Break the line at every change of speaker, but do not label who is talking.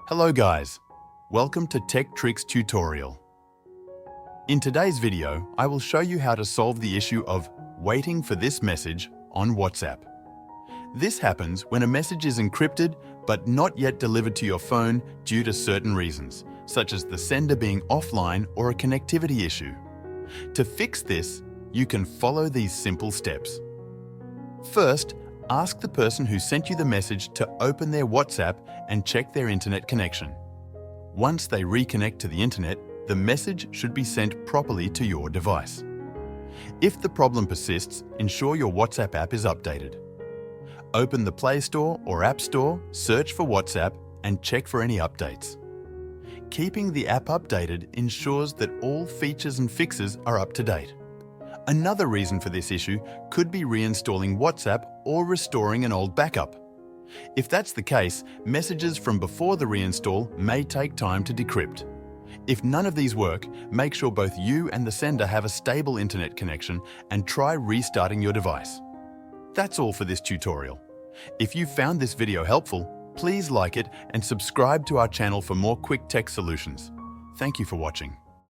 Hello guys, welcome to Tech Tricks tutorial. In today's video, I will show you how to solve the issue of waiting for this message on WhatsApp. This happens when a message is encrypted but not yet delivered to your phone due to certain reasons, such as the sender being offline or a connectivity issue. To fix this, you can follow these simple steps. First, ask the person who sent you the message to open their WhatsApp and check their internet connection. Once they reconnect to the internet, the message should be sent properly to your device. If the problem persists, ensure your WhatsApp app is updated. Open the Play Store or App Store, search for WhatsApp, and check for any updates. Keeping the app updated ensures that all features and fixes are up to date. Another reason for this issue could be reinstalling WhatsApp or restoring an old backup. If that's the case, messages from before the reinstall may take time to decrypt. If none of these work, make sure both you and the sender have a stable internet connection and try restarting your device. That's all for this tutorial. If you found this video helpful, please like it and subscribe to our channel for more quick tech solutions. Thank you for watching.